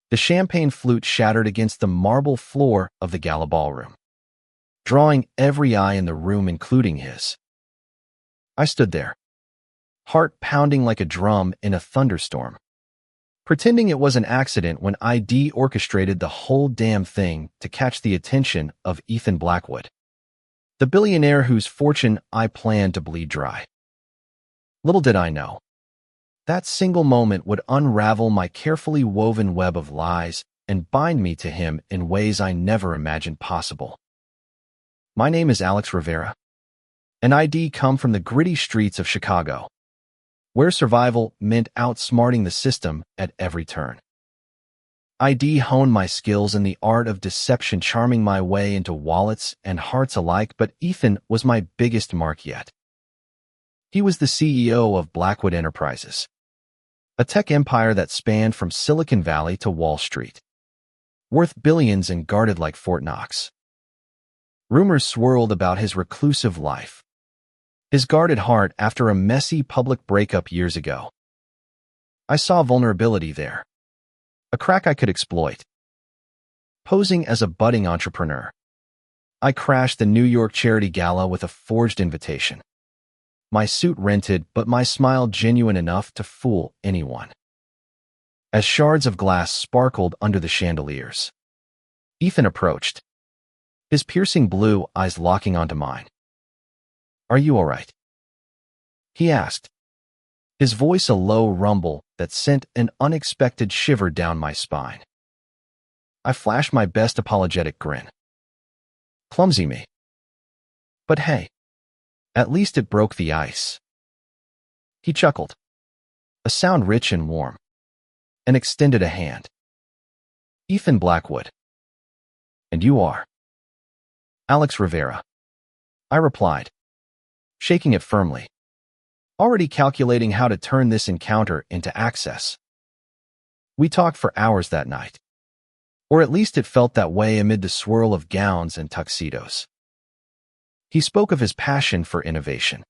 The champagne flute shattered against the marble floor of the gala ballroom, drawing every eye in the room, including his. I stood there, heart pounding like a drum in a thunderstorm, pretending it was an accident when I orchestrated the whole damn thing to catch the attention of Ethan Blackwood, the billionaire whose fortune I planned to bleed dry. Little did I know, that single moment would unravel my carefully woven web of lies and bind me to him in ways I never imagined possible. My name is Alex Rivera, and I come from the gritty streets of Chicago, where survival meant outsmarting the system at every turn. I honed my skills in the art of deception, charming my way into wallets and hearts alike, but Ethan was my biggest mark yet. He was the CEO of Blackwood Enterprises, a tech empire that spanned from Silicon Valley to Wall Street, worth billions and guarded like Fort Knox. Rumors swirled about his reclusive life, his guarded heart after a messy public breakup years ago. I saw vulnerability there, a crack I could exploit. Posing as a budding entrepreneur, I crashed the New York charity gala with a forged invitation. My suit rented, but my smile genuine enough to fool anyone. As shards of glass sparkled under the chandeliers, Ethan approached, his piercing blue eyes locking onto mine. "Are you all right?" he asked, his voice a low rumble that sent an unexpected shiver down my spine. I flashed my best apologetic grin. Clumsy me. But hey, at least it broke the ice. He chuckled, a sound rich and warm, and extended a hand. "Ethan Blackwood. And you are?" "Alex Rivera," I replied, shaking it firmly, already calculating how to turn this encounter into access. We talked for hours that night, or at least it felt that way amid the swirl of gowns and tuxedos. He spoke of his passion for innovation,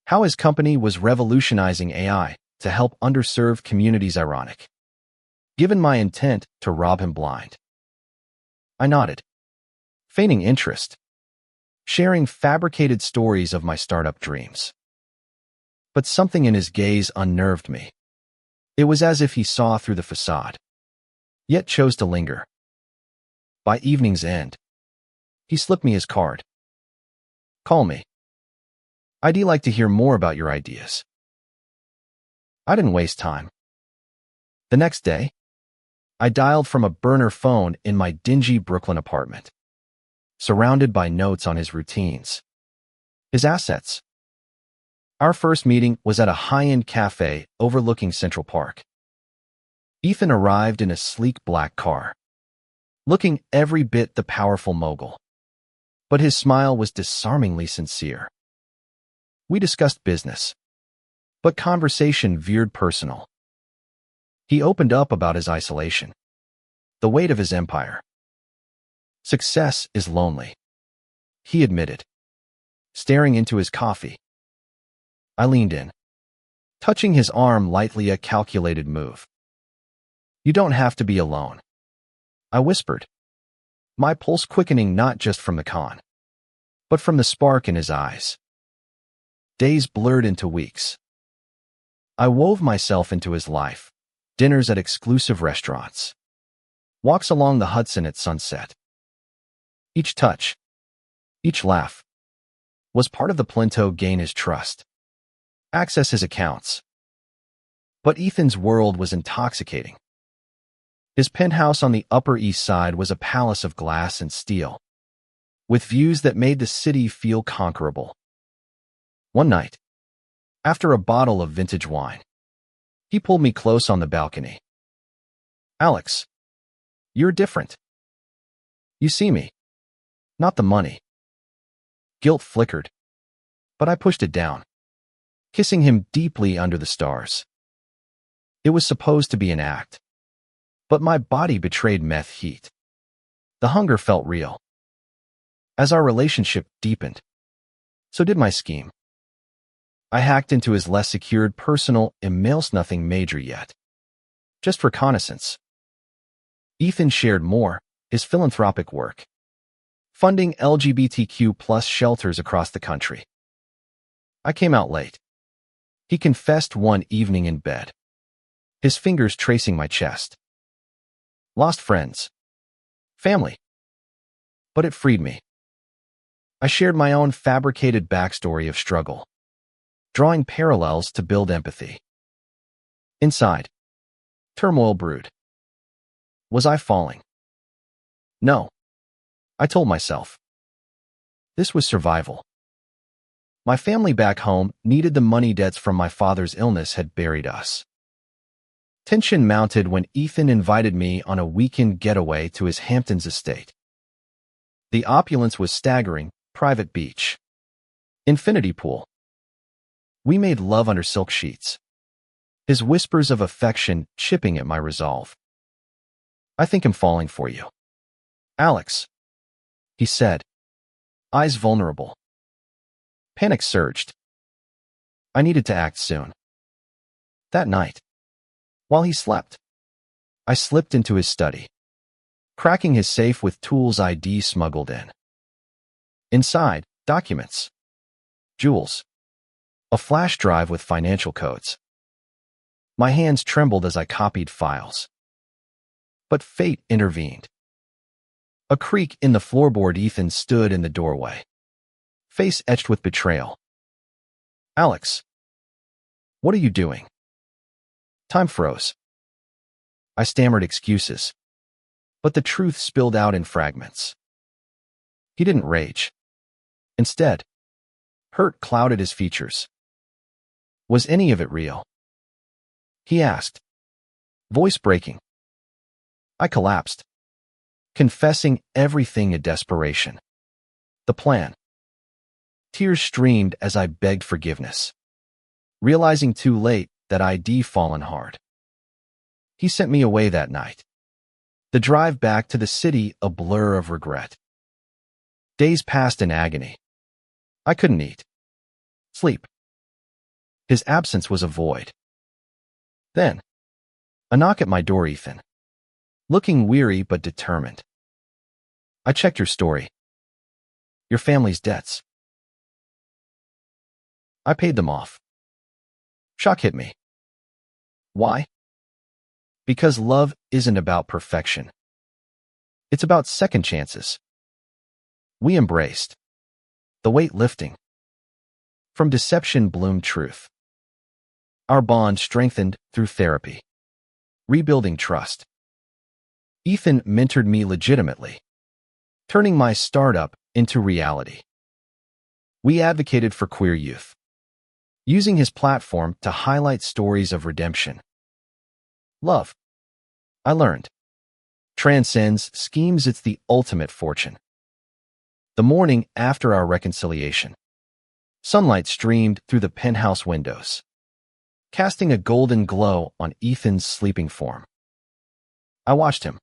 how his company was revolutionizing AI to help underserved communities. Ironic, given my intent to rob him blind. I nodded, feigning interest, sharing fabricated stories of my startup dreams. But something in his gaze unnerved me. It was as if he saw through the facade, yet chose to linger. By evening's end, he slipped me his card. "Call me. I'd like to hear more about your ideas." I didn't waste time. The next day, I dialed from a burner phone in my dingy Brooklyn apartment, surrounded by notes on his routines, his assets. Our first meeting was at a high-end cafe overlooking Central Park. Ethan arrived in a sleek black car, looking every bit the powerful mogul, but his smile was disarmingly sincere. We discussed business, but conversation veered personal. He opened up about his isolation, the weight of his empire. "Success is lonely," he admitted, staring into his coffee. I leaned in, touching his arm lightly, a calculated move. "You don't have to be alone," I whispered, my pulse quickening not just from the con, but from the spark in his eyes. Days blurred into weeks. I wove myself into his life, dinners at exclusive restaurants, walks along the Hudson at sunset. Each touch, each laugh, was part of the plan to gain his trust, access his accounts. But Ethan's world was intoxicating. His penthouse on the Upper East Side was a palace of glass and steel, with views that made the city feel conquerable. One night, after a bottle of vintage wine, he pulled me close on the balcony. "Alex, you're different. You see me, not the money." Guilt flickered, but I pushed it down, kissing him deeply under the stars. It was supposed to be an act, but my body betrayed meth heat. The hunger felt real. As our relationship deepened, so did my scheme. I hacked into his less secured personal emails, nothing major yet, just reconnaissance. Ethan shared more, his philanthropic work, funding LGBTQ+ shelters across the country. I came out late. He confessed one evening in bed, his fingers tracing my chest. Lost friends. Family. But it freed me. I shared my own fabricated backstory of struggle, drawing parallels to build empathy. Inside, turmoil brewed. Was I falling? No. I told myself. This was survival. My family back home needed the money debts from my father's illness had buried us. Tension mounted when Ethan invited me on a weekend getaway to his Hamptons estate. The opulence was staggering: private beach, infinity pool. We made love under silk sheets, his whispers of affection chipping at my resolve. I think I'm falling for you, Alex, he said, eyes vulnerable. Panic surged. I needed to act soon. That night, while he slept, I slipped into his study, cracking his safe with tools ID smuggled in. Inside, documents, jewels, a flash drive with financial codes. My hands trembled as I copied files. But fate intervened. A creak in the floorboard. Ethan stood in the doorway, face etched with betrayal. Alex, what are you doing? Time froze. I stammered excuses, but the truth spilled out in fragments. He didn't rage. Instead, hurt clouded his features. Was any of it real? He asked, voice breaking. I collapsed, confessing everything in desperation. The plan. Tears streamed as I begged forgiveness, realizing too late that I'd fallen hard. He sent me away that night, the drive back to the city a blur of regret. Days passed in agony. I couldn't eat, sleep. His absence was a void. Then, a knock at my door. Ethan, looking weary but determined. I checked your story. Your family's debts. I paid them off. Shock hit me. Why? Because love isn't about perfection. It's about second chances. We embraced. The weight lifting. From deception bloomed truth. Our bond strengthened through therapy. Rebuilding trust. Ethan mentored me legitimately, turning my startup into reality. We advocated for queer youth, using his platform to highlight stories of redemption. Love, I learned, transcends schemes. It's the ultimate fortune. The morning after our reconciliation, sunlight streamed through the penthouse windows, casting a golden glow on Ethan's sleeping form. I watched him,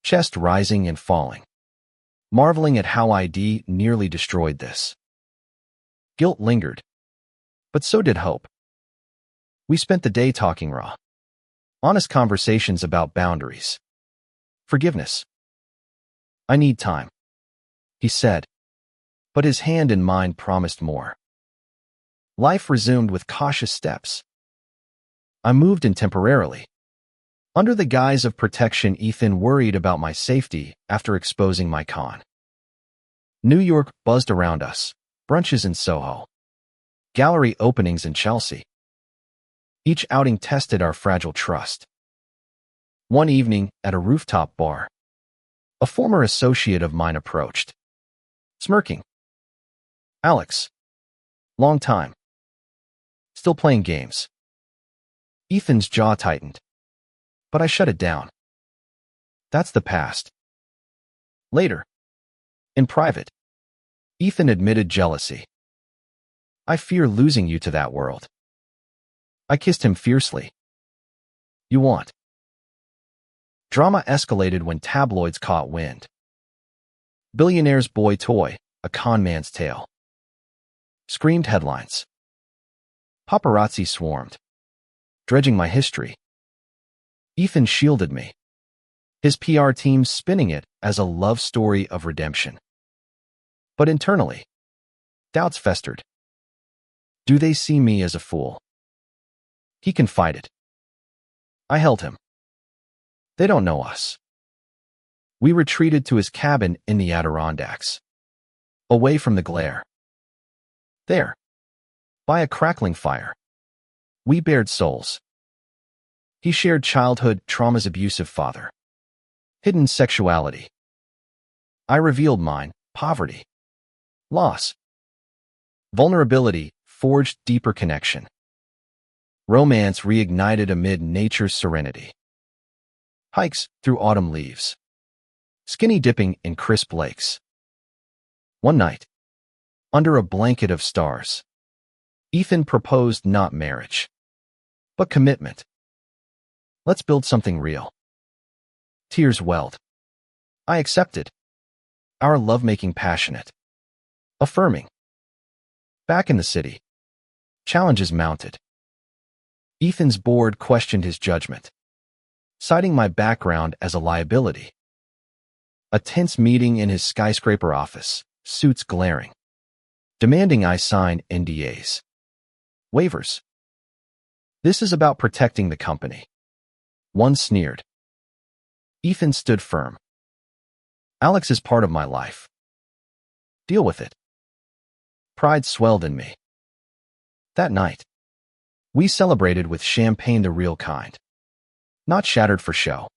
chest rising and falling, marveling at how I'd nearly destroyed this. Guilt lingered, but so did hope. We spent the day talking raw, honest conversations about boundaries, forgiveness. I need time, he said, but his hand in mine promised more. Life resumed with cautious steps. I moved in temporarily. Under the guise of protection, Ethan worried about my safety after exposing my con. New York buzzed around us, brunches in Soho, gallery openings in Chelsea. Each outing tested our fragile trust. One evening, at a rooftop bar, a former associate of mine approached, smirking. Alex, long time. Still playing games. Ethan's jaw tightened, but I shut it down. That's the past. Later, in private, Ethan admitted jealousy. I fear losing you to that world. I kissed him fiercely. You want? Drama escalated when tabloids caught wind. Billionaire's boy toy, a con man's tale. Screamed headlines. Paparazzi swarmed, dredging my history. Ethan shielded me, his PR team spinning it as a love story of redemption. But internally, doubts festered. Do they see me as a fool? He confided. I held him. They don't know us. We retreated to his cabin in the Adirondacks, away from the glare. There, by a crackling fire, we bared souls. He shared childhood trauma's abusive father, hidden sexuality. I revealed mine, poverty, loss, vulnerability forged deeper connection. Romance reignited amid nature's serenity. Hikes through autumn leaves, skinny dipping in crisp lakes. One night, under a blanket of stars, Ethan proposed not marriage, but commitment. Let's build something real. Tears welled. I accepted. Our lovemaking passionate, affirming. Back in the city, challenges mounted. Ethan's board questioned his judgment, citing my background as a liability. A tense meeting in his skyscraper office, suits glaring, demanding I sign NDAs. Waivers. This is about protecting the company. One sneered. Ethan stood firm. Alex is part of my life. Deal with it. Pride swelled in me. That night, we celebrated with champagne the real kind, not shattered for show.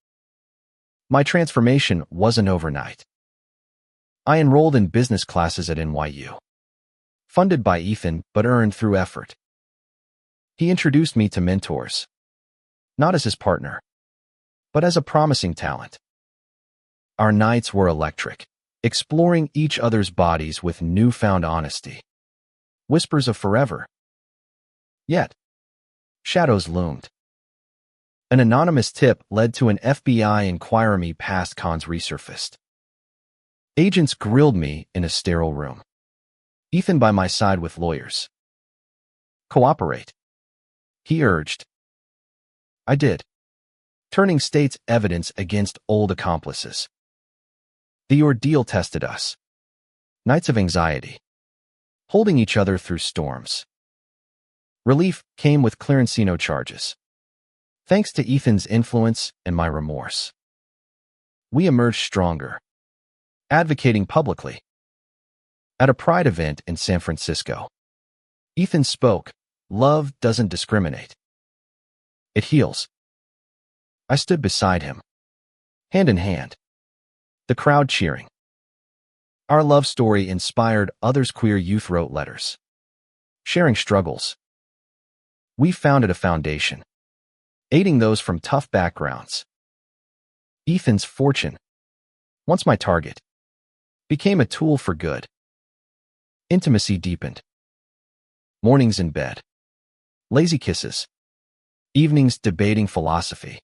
My transformation wasn't overnight. I enrolled in business classes at NYU, funded by Ethan but earned through effort. He introduced me to mentors, not as his partner, but as a promising talent. Our nights were electric, exploring each other's bodies with newfound honesty. Whispers of forever. Yet, shadows loomed. An anonymous tip led to an FBI inquiry past cons resurfaced. Agents grilled me in a sterile room. Ethan by my side with lawyers. Cooperate, he urged. I did, turning state's evidence against old accomplices. The ordeal tested us. Nights of anxiety, holding each other through storms. Relief came with clearancino charges, thanks to Ethan's influence and my remorse. We emerged stronger, advocating publicly. At a Pride event in San Francisco, Ethan spoke, "Love doesn't discriminate. It heals." I stood beside him, hand in hand, the crowd cheering. Our love story inspired others. Queer youth wrote letters, sharing struggles. We founded a foundation, aiding those from tough backgrounds. Ethan's fortune, once my target, became a tool for good. Intimacy deepened. Mornings in bed, lazy kisses, evenings debating philosophy.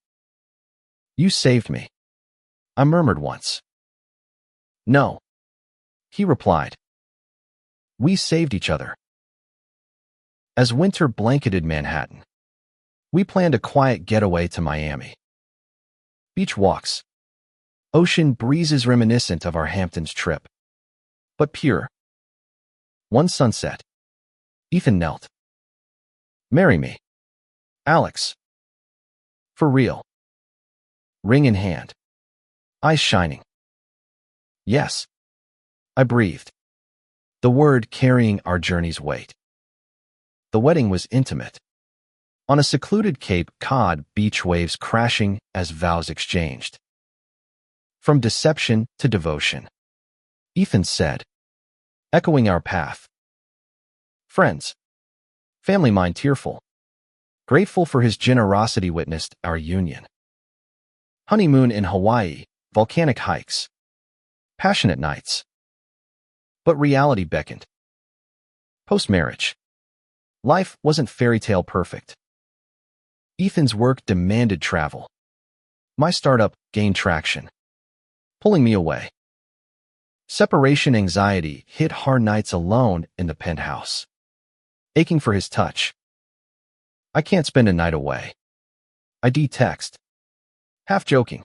You saved me, I murmured once. No, he replied. We saved each other. As winter blanketed Manhattan, we planned a quiet getaway to Miami. Beach walks, ocean breezes reminiscent of our Hamptons trip, but pure. One sunset, Ethan knelt. Marry me, Alex. For real. Ring in hand, eyes shining. Yes, I breathed, the word carrying our journey's weight. The wedding was intimate. On a secluded Cape Cod, beach waves crashing as vows exchanged. From deception to devotion, Ethan said, echoing our path. Friends, family mine tearful, grateful for his generosity witnessed our union. Honeymoon in Hawaii, volcanic hikes, passionate nights. But reality beckoned. Post-marriage, life wasn't fairy tale perfect. Ethan's work demanded travel. My startup gained traction, pulling me away. Separation anxiety hit hard nights alone in the penthouse, aching for his touch. I can't spend a night away. I text, half joking.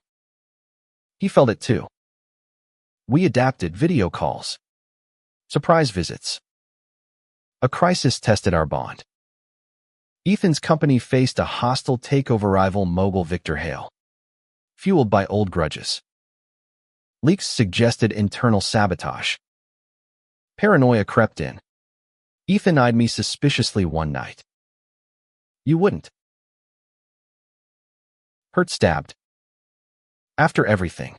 He felt it too. We adapted video calls, surprise visits. A crisis tested our bond. Ethan's company faced a hostile takeover rival mogul Victor Hale, fueled by old grudges. Leaks suggested internal sabotage. Paranoia crept in. Ethan eyed me suspiciously one night. You wouldn't. Hurt stabbed. After everything.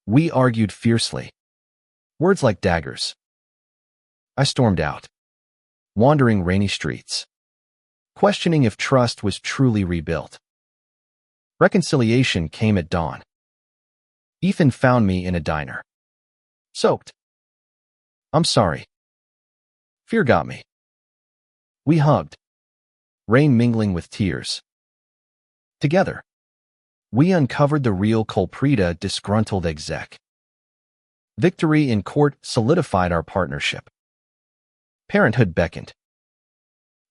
We argued fiercely. Words like daggers. I stormed out, wandering rainy streets, questioning if trust was truly rebuilt. Reconciliation came at dawn. Ethan found me in a diner. Soaked. I'm sorry. Fear got me. We hugged, rain mingling with tears. Together, we uncovered the real culprita, disgruntled exec. Victory in court solidified our partnership. Parenthood beckoned.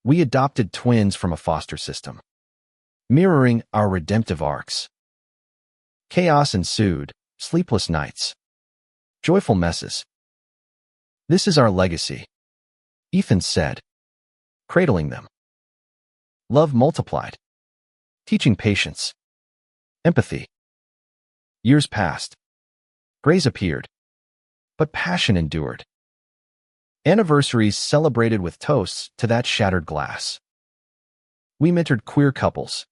We adopted twins from a foster system, mirroring our redemptive arcs. Chaos ensued, sleepless nights, joyful messes. This is our legacy, Ethan said, cradling them. Love multiplied, teaching patience, empathy. Years passed. Grays appeared, but passion endured. Anniversaries celebrated with toasts to that shattered glass. We mentored queer couples,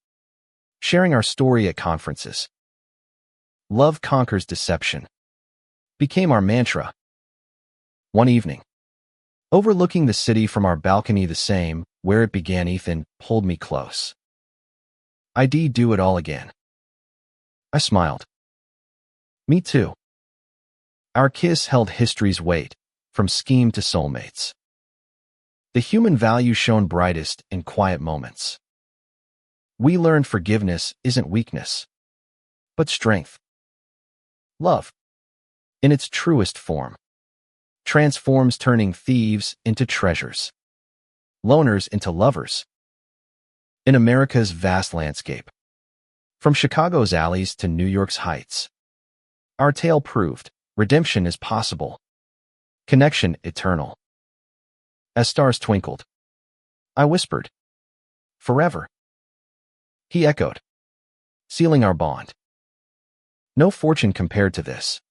sharing our story at conferences. Love conquers deception became our mantra. One evening, overlooking the city from our balcony, the same where it began, Ethan pulled me close. I'd do it all again. I smiled. Me too. Our kiss held history's weight, from scheme to soulmates. The human value shone brightest in quiet moments. We learned forgiveness isn't weakness, but strength. Love, in its truest form, transforms, turning thieves into treasures, loners into lovers. In America's vast landscape, from Chicago's alleys to New York's heights, our tale proved redemption is possible, connection eternal. As stars twinkled, I whispered, forever. He echoed, sealing our bond. No fortune compared to this.